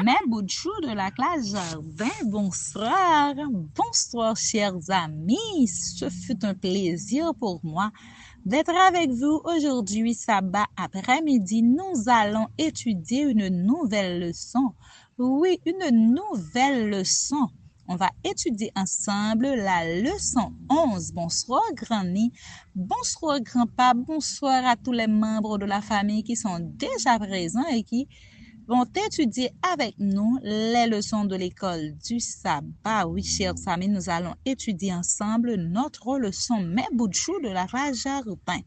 mes bouts de chou de la classe jardin. Bonsoir, bonsoir chers amis. Ce fut un plaisir pour moi d'être avec vous aujourd'hui, sabbat après-midi. Nous allons étudier une nouvelle leçon. Oui, une nouvelle leçon. On va étudier ensemble la leçon 11. Bonsoir, Granny. Bonsoir, grand-papa. Bonsoir à tous les membres de la famille qui sont déjà présents et qui vont étudier avec nous les leçons de l'école du sabbat. Oui, chers amis, nous allons étudier ensemble notre leçon Mes bouts de chou de la page jardin.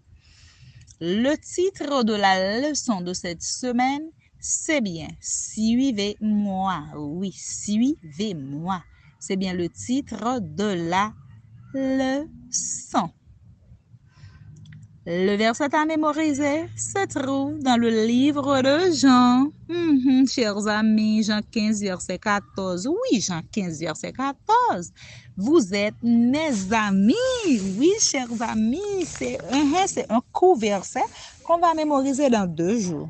Le titre de la leçon de cette semaine, c'est bien « Suivez-moi ». Oui, « Suivez-moi ». C'est bien le titre de la leçon. Le verset à mémoriser se trouve dans le livre de Jean. Chers amis, Jean 15, verset 14. Oui, Jean 15, verset 14. Vous êtes mes amis. Oui, chers amis, c'est un court verset qu'on va mémoriser dans 2 jours.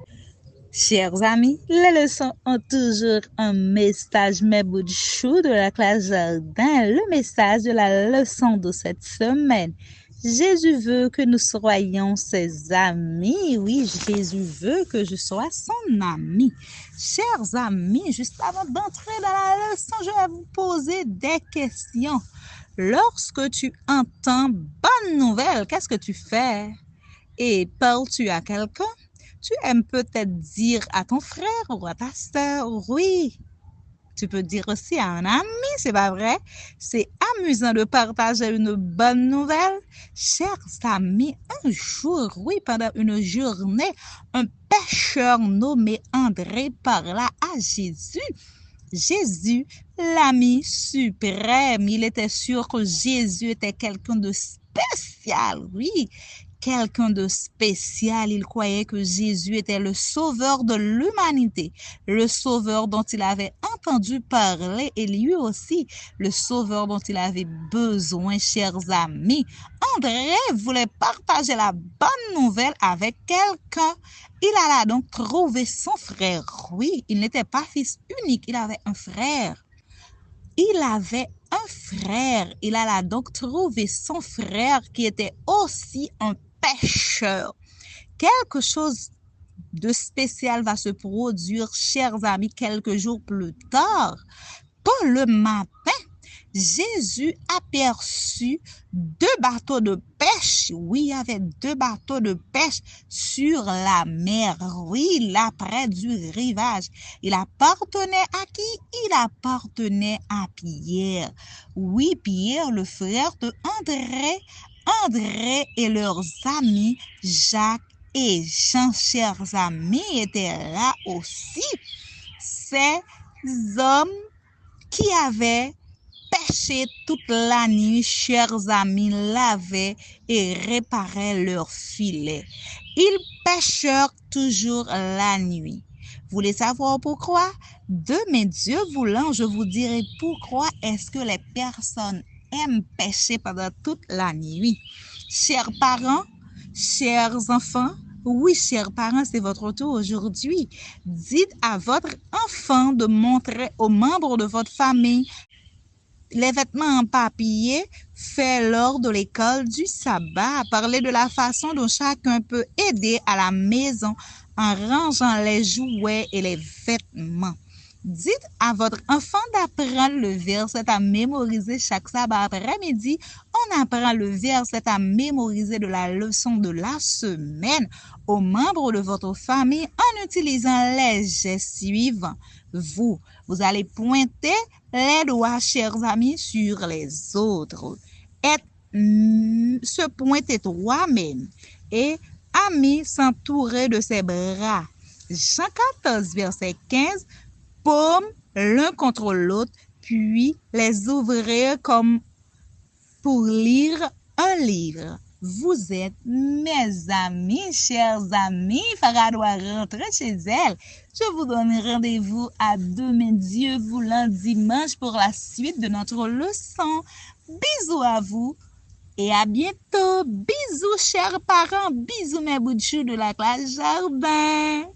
Chers amis, les leçons ont toujours un message, mes bouts de chou de la classe jardin. Le message de la leçon de cette semaine. Jésus veut que nous soyons ses amis. Oui, Jésus veut que je sois son ami. Chers amis, juste avant d'entrer dans la leçon, je vais vous poser des questions. Lorsque tu entends bonne nouvelle, qu'est-ce que tu fais? Et parles-tu à quelqu'un? Tu aimes peut-être dire à ton frère ou à ta sœur, oui. Tu peux dire aussi à un ami, c'est pas vrai? C'est amusant de partager une bonne nouvelle. Chers amis, un jour, oui, pendant une journée, un pêcheur nommé André parla à Jésus. Jésus, l'ami suprême, il était sûr que Jésus était quelqu'un de spécial, oui. Quelqu'un de spécial, il croyait que Jésus était le sauveur de l'humanité, le sauveur dont il avait entendu parler et lui aussi, le sauveur dont il avait besoin, chers amis. André voulait partager la bonne nouvelle avec quelqu'un. Il alla donc trouver son frère. Oui, il n'était pas fils unique, il avait un frère. Il avait un frère. Il alla donc trouver son frère qui était aussi un pêcheur. Quelque chose de spécial va se produire, chers amis, quelques jours plus tard. Tôt le matin, Jésus aperçut 2 bateaux de pêche. Oui, il y avait 2 bateaux de pêche sur la mer. Oui, là près du rivage. Il appartenait à qui? Il appartenait à Pierre. Oui, Pierre, le frère de André. André et leurs amis, Jacques et Jean, chers amis, étaient là aussi. Ces hommes qui avaient pêché toute la nuit, chers amis, lavaient et réparaient leurs filets. Ils pêchèrent toujours la nuit. Vous voulez savoir pourquoi? Demain, Dieu voulant, je vous dirai pourquoi est-ce que les personnes aiment pêcher pendant toute la nuit. Chers parents, chers enfants, oui, chers parents, c'est votre tour aujourd'hui. Dites à votre enfant de montrer aux membres de votre famille les vêtements en papier faits lors de l'école du sabbat. Parlez de la façon dont chacun peut aider à la maison en rangeant les jouets et les vêtements. Dites à votre enfant d'apprendre le verset à mémoriser chaque sabbat après-midi. On apprend le verset à mémoriser de la leçon de la semaine aux membres de votre famille en utilisant les gestes suivants. Vous allez pointer les doigts, chers amis, sur les autres. Se pointer toi-même et ami s'entourer de ses bras. Jean 14, verset 15. Paumes l'un contre l'autre, puis les ouvrir comme pour lire un livre. Vous êtes mes amis, chers amis. Farah doit rentrer chez elle. Je vous donne rendez-vous à demain, Dieu voulant, dimanche pour la suite de notre leçon. Bisous à vous et à bientôt. Bisous, chers parents. Bisous, mes bouts de chou de la classe jardin.